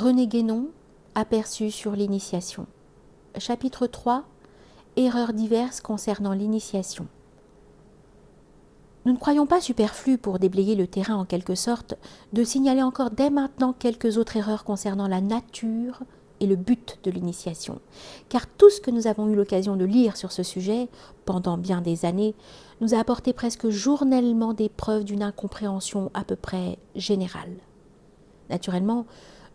René Guénon, aperçu sur l'initiation. Chapitre 3. Erreurs diverses concernant l'initiation. Nous ne croyons pas superflu, pour déblayer le terrain en quelque sorte, de signaler encore dès maintenant quelques autres erreurs concernant la nature et le but de l'initiation. Car tout ce que nous avons eu l'occasion de lire sur ce sujet, pendant bien des années, nous a apporté presque journellement des preuves d'une incompréhension à peu près générale. Naturellement,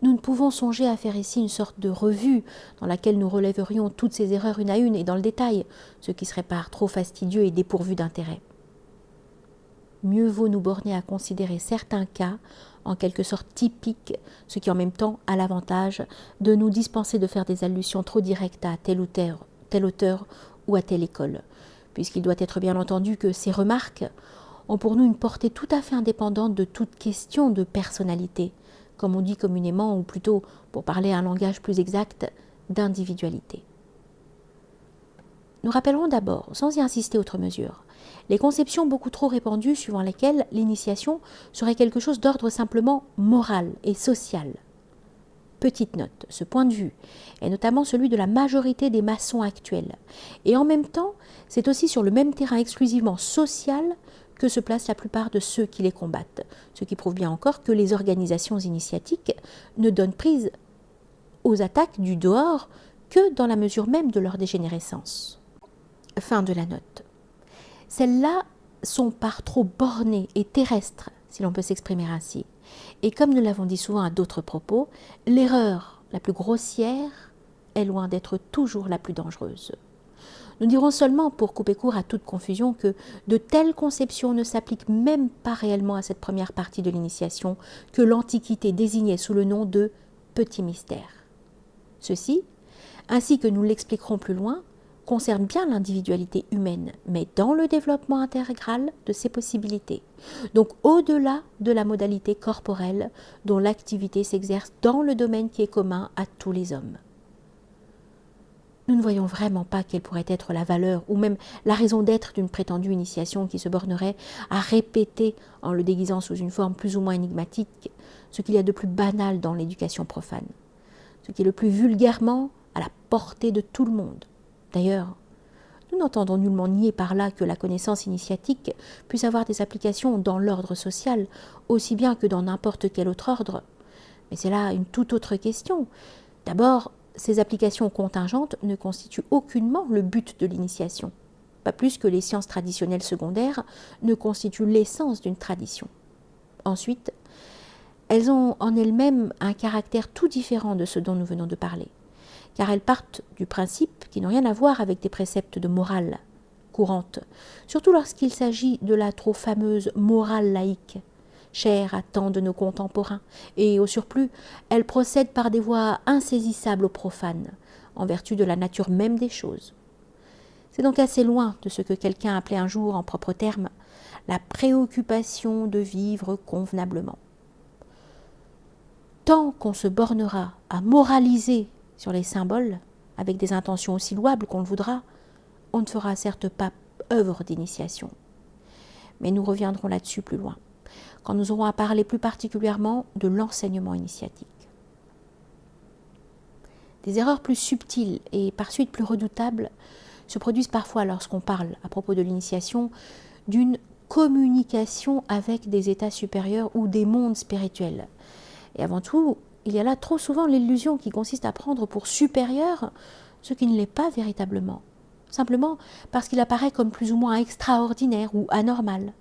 nous ne pouvons songer à faire ici une sorte de revue dans laquelle nous relèverions toutes ces erreurs une à une et dans le détail, ce qui serait par trop fastidieux et dépourvu d'intérêt. Mieux vaut nous borner à considérer certains cas, en quelque sorte typiques, ce qui en même temps a l'avantage de nous dispenser de faire des allusions trop directes à tel auteur ou à telle école, puisqu'il doit être bien entendu que ces remarques ont pour nous une portée tout à fait indépendante de toute question de personnalité, comme on dit communément, ou plutôt, pour parler un langage plus exact, d'individualité. Nous rappellerons d'abord, sans y insister outre mesure, les conceptions beaucoup trop répandues suivant lesquelles l'initiation serait quelque chose d'ordre simplement moral et social. Petite note, ce point de vue est notamment celui de la majorité des maçons actuels, et en même temps, c'est aussi sur le même terrain exclusivement social que se placent la plupart de ceux qui les combattent, ce qui prouve bien encore que les organisations initiatiques ne donnent prise aux attaques du dehors que dans la mesure même de leur dégénérescence. Fin de la note. Celles-là sont par trop bornées et terrestres, si l'on peut s'exprimer ainsi. Et comme nous l'avons dit souvent à d'autres propos, l'erreur la plus grossière est loin d'être toujours la plus dangereuse. Nous dirons seulement, pour couper court à toute confusion, que de telles conceptions ne s'appliquent même pas réellement à cette première partie de l'initiation que l'Antiquité désignait sous le nom de « petit mystère ». Ceci, ainsi que nous l'expliquerons plus loin, concerne bien l'individualité humaine, mais dans le développement intégral de ses possibilités, donc au-delà de la modalité corporelle dont l'activité s'exerce dans le domaine qui est commun à tous les hommes. Nous ne voyons vraiment pas quelle pourrait être la valeur ou même la raison d'être d'une prétendue initiation qui se bornerait à répéter, en le déguisant sous une forme plus ou moins énigmatique, ce qu'il y a de plus banal dans l'éducation profane, ce qui est le plus vulgairement à la portée de tout le monde. D'ailleurs, nous n'entendons nullement nier par là que la connaissance initiatique puisse avoir des applications dans l'ordre social, aussi bien que dans n'importe quel autre ordre. Mais c'est là une toute autre question. D'abord, ces applications contingentes ne constituent aucunement le but de l'initiation, pas plus que les sciences traditionnelles secondaires ne constituent l'essence d'une tradition. Ensuite, elles ont en elles-mêmes un caractère tout différent de ce dont nous venons de parler, car elles partent du principe qui n'ont rien à voir avec des préceptes de morale courante, surtout lorsqu'il s'agit de la trop fameuse morale laïque, chère à tant de nos contemporains, et au surplus, elles procèdent par des voies insaisissables aux profanes, en vertu de la nature même des choses. C'est donc assez loin de ce que quelqu'un appelait un jour, en propres termes, la préoccupation de vivre convenablement. Tant qu'on se bornera à moraliser sur les symboles, avec des intentions aussi louables qu'on le voudra, on ne fera certes pas œuvre d'initiation. Mais nous reviendrons là-dessus plus loin, quand nous aurons à parler plus particulièrement de l'enseignement initiatique. Des erreurs plus subtiles et par suite plus redoutables se produisent parfois lorsqu'on parle, à propos de l'initiation, d'une communication avec des états supérieurs ou des mondes spirituels. Et avant tout, il y a là trop souvent l'illusion qui consiste à prendre pour supérieur ce qui ne l'est pas véritablement, simplement parce qu'il apparaît comme plus ou moins extraordinaire ou anormal.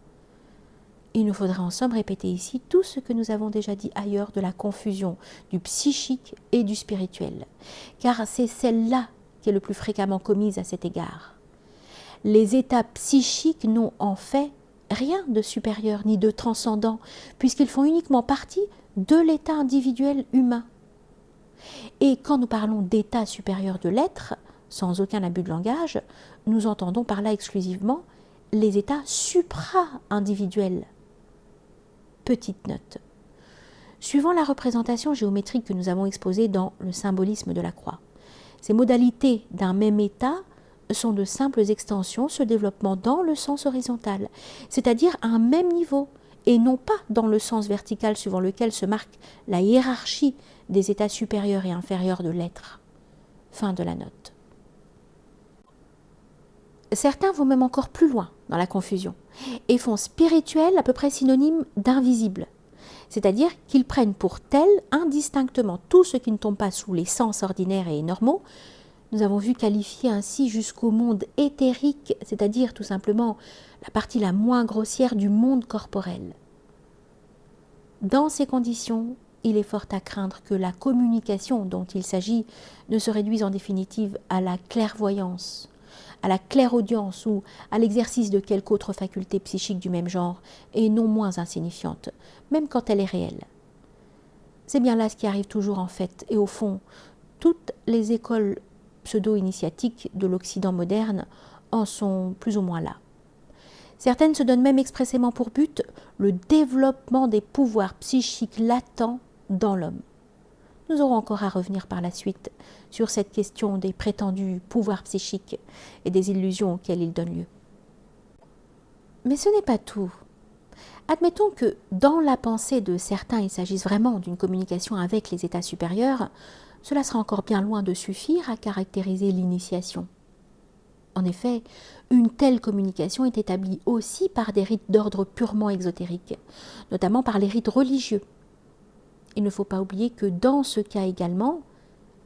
Il nous faudrait en somme répéter ici tout ce que nous avons déjà dit ailleurs de la confusion du psychique et du spirituel, car c'est celle-là qui est le plus fréquemment commise à cet égard. Les états psychiques n'ont en fait rien de supérieur ni de transcendant, puisqu'ils font uniquement partie de l'état individuel humain. Et quand nous parlons d'état supérieur de l'être, sans aucun abus de langage, nous entendons par là exclusivement les états supra-individuels. Petite note. Suivant la représentation géométrique que nous avons exposée dans le symbolisme de la croix, ces modalités d'un même état sont de simples extensions se développant dans le sens horizontal, c'est-à-dire à un même niveau, et non pas dans le sens vertical suivant lequel se marque la hiérarchie des états supérieurs et inférieurs de l'être. Fin de la note. Certains vont même encore plus loin dans la confusion et font spirituel à peu près synonyme d'invisible. C'est-à-dire qu'ils prennent pour tel indistinctement tout ce qui ne tombe pas sous les sens ordinaires et normaux. Nous avons vu qualifier ainsi jusqu'au monde éthérique, c'est-à-dire tout simplement la partie la moins grossière du monde corporel. Dans ces conditions, il est fort à craindre que la communication dont il s'agit ne se réduise en définitive à la clairvoyance, à la clairaudience ou à l'exercice de quelque autre faculté psychique du même genre et non moins insignifiante, même quand elle est réelle. C'est bien là ce qui arrive toujours en fait, et au fond, toutes les écoles pseudo-initiatiques de l'Occident moderne en sont plus ou moins là. Certaines se donnent même expressément pour but le développement des pouvoirs psychiques latents dans l'homme. Nous aurons encore à revenir par la suite sur cette question des prétendus pouvoirs psychiques et des illusions auxquelles ils donnent lieu. Mais ce n'est pas tout. Admettons que dans la pensée de certains, il s'agisse vraiment d'une communication avec les états supérieurs, cela sera encore bien loin de suffire à caractériser l'initiation. En effet, une telle communication est établie aussi par des rites d'ordre purement exotérique, notamment par les rites religieux. Il ne faut pas oublier que dans ce cas également,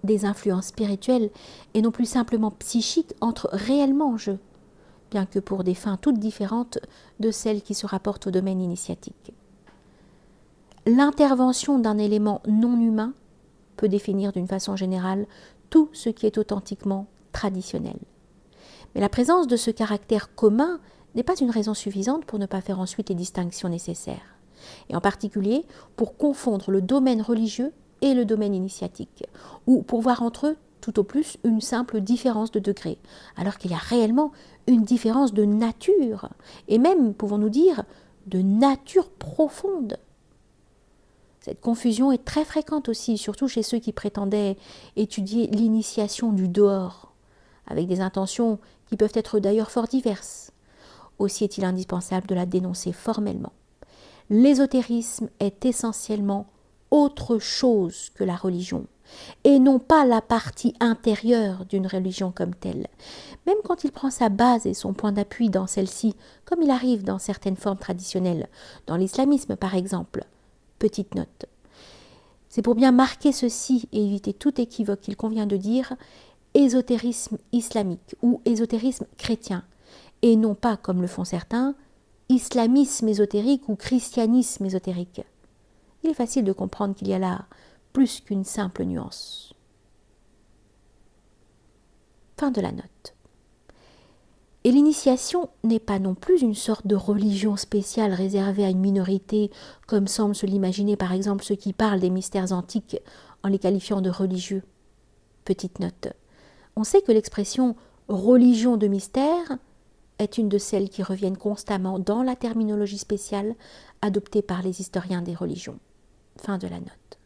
des influences spirituelles et non plus simplement psychiques entrent réellement en jeu, bien que pour des fins toutes différentes de celles qui se rapportent au domaine initiatique. L'intervention d'un élément non humain peut définir d'une façon générale tout ce qui est authentiquement traditionnel. Mais la présence de ce caractère commun n'est pas une raison suffisante pour ne pas faire ensuite les distinctions nécessaires, et en particulier pour confondre le domaine religieux et le domaine initiatique, ou pour voir entre eux tout au plus une simple différence de degré, alors qu'il y a réellement une différence de nature, et même, pouvons-nous dire, de nature profonde. Cette confusion est très fréquente aussi, surtout chez ceux qui prétendaient étudier l'initiation du dehors, avec des intentions qui peuvent être d'ailleurs fort diverses. Aussi est-il indispensable de la dénoncer formellement. L'ésotérisme est essentiellement autre chose que la religion, et non pas la partie intérieure d'une religion comme telle, même quand il prend sa base et son point d'appui dans celle-ci, comme il arrive dans certaines formes traditionnelles, dans l'islamisme par exemple. Petite note. C'est pour bien marquer ceci et éviter tout équivoque qu'il convient de dire ésotérisme islamique ou ésotérisme chrétien, et non pas, comme le font certains, islamisme ésotérique ou christianisme ésotérique. Il est facile de comprendre qu'il y a là plus qu'une simple nuance. Fin de la note. Et l'initiation n'est pas non plus une sorte de religion spéciale réservée à une minorité, comme semble se l'imaginer par exemple ceux qui parlent des mystères antiques en les qualifiant de religieux. Petite note. On sait que l'expression religion de mystère est une de celles qui reviennent constamment dans la terminologie spéciale adoptée par les historiens des religions. Fin de la note.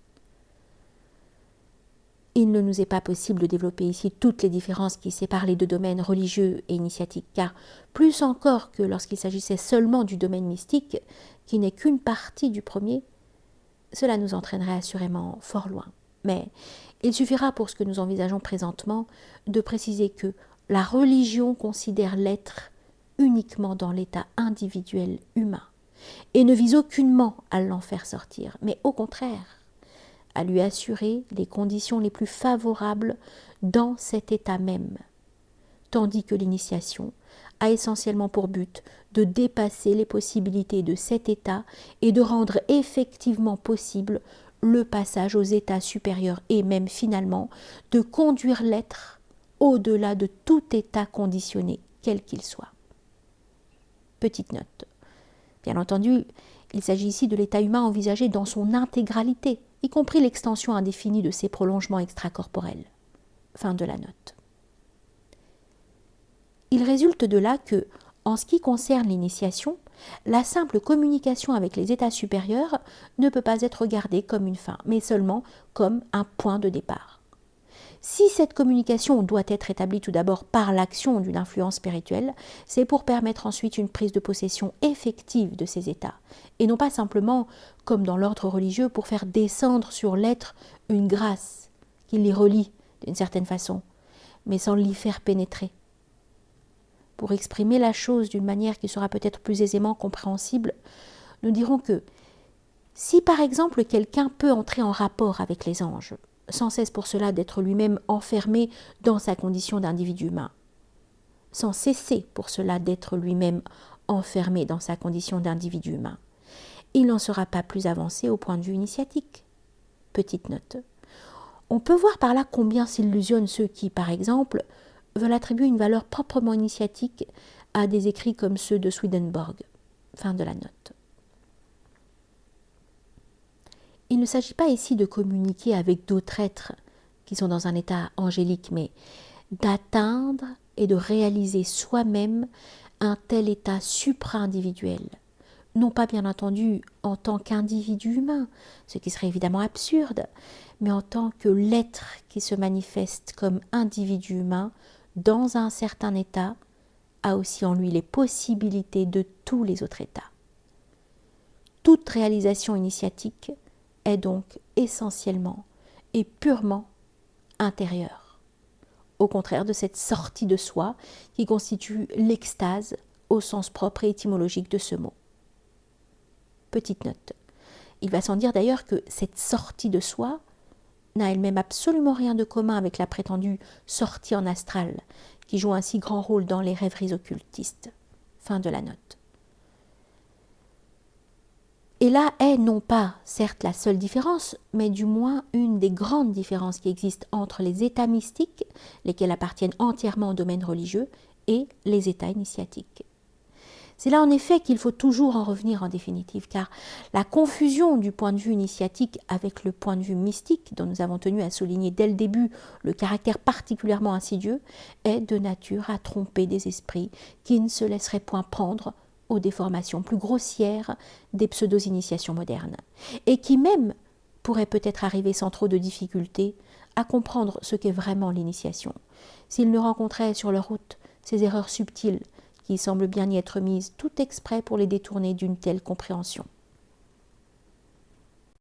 Il ne nous est pas possible de développer ici toutes les différences qui séparent les deux domaines religieux et initiatiques, car plus encore que lorsqu'il s'agissait seulement du domaine mystique, qui n'est qu'une partie du premier, cela nous entraînerait assurément fort loin. Mais il suffira pour ce que nous envisageons présentement de préciser que la religion considère l'être uniquement dans l'état individuel humain et ne vise aucunement à l'en faire sortir, mais au contraire, à lui assurer les conditions les plus favorables dans cet état même, tandis que l'initiation a essentiellement pour but de dépasser les possibilités de cet état et de rendre effectivement possible le passage aux états supérieurs et même finalement de conduire l'être au-delà de tout état conditionné, quel qu'il soit. Petite note. Bien entendu, il s'agit ici de l'état humain envisagé dans son intégralité, y compris l'extension indéfinie de ses prolongements extracorporels. Fin de la note. Il résulte de là que, en ce qui concerne l'initiation, la simple communication avec les états supérieurs ne peut pas être regardée comme une fin, mais seulement comme un point de départ. Si cette communication doit être établie tout d'abord par l'action d'une influence spirituelle, c'est pour permettre ensuite une prise de possession effective de ces états, et non pas simplement, comme dans l'ordre religieux, pour faire descendre sur l'être une grâce qui l'y relie d'une certaine façon, mais sans l'y faire pénétrer. Pour exprimer la chose d'une manière qui sera peut-être plus aisément compréhensible, nous dirons que si par exemple quelqu'un peut entrer en rapport avec les anges, sans cesse pour cela d'être lui-même enfermé dans sa condition d'individu humain, sans cesser pour cela d'être lui-même enfermé dans sa condition d'individu humain, il n'en sera pas plus avancé au point de vue initiatique. Petite note. On peut voir par là combien s'illusionnent ceux qui, par exemple, veulent attribuer une valeur proprement initiatique à des écrits comme ceux de Swedenborg. Fin de la note. Il ne s'agit pas ici de communiquer avec d'autres êtres qui sont dans un état angélique, mais d'atteindre et de réaliser soi-même un tel état supra-individuel. Non pas bien entendu en tant qu'individu humain, ce qui serait évidemment absurde, mais en tant que l'être qui se manifeste comme individu humain dans un certain état, a aussi en lui les possibilités de tous les autres états. Toute réalisation initiatique est donc essentiellement et purement intérieure, au contraire de cette sortie de soi qui constitue l'extase au sens propre et étymologique de ce mot. Petite note, il va sans dire d'ailleurs que cette sortie de soi n'a elle-même absolument rien de commun avec la prétendue sortie en astral, qui joue un si grand rôle dans les rêveries occultistes. Fin de la note. Et là est non pas, certes, la seule différence, mais du moins une des grandes différences qui existent entre les états mystiques, lesquels appartiennent entièrement au domaine religieux, et les états initiatiques. C'est là en effet qu'il faut toujours en revenir en définitive, car la confusion du point de vue initiatique avec le point de vue mystique, dont nous avons tenu à souligner dès le début le caractère particulièrement insidieux, est de nature à tromper des esprits qui ne se laisseraient point prendre aux déformations plus grossières des pseudo-initiations modernes, et qui même pourraient peut-être arriver sans trop de difficulté à comprendre ce qu'est vraiment l'initiation, s'ils ne rencontraient sur leur route ces erreurs subtiles qui semblent bien y être mises tout exprès pour les détourner d'une telle compréhension.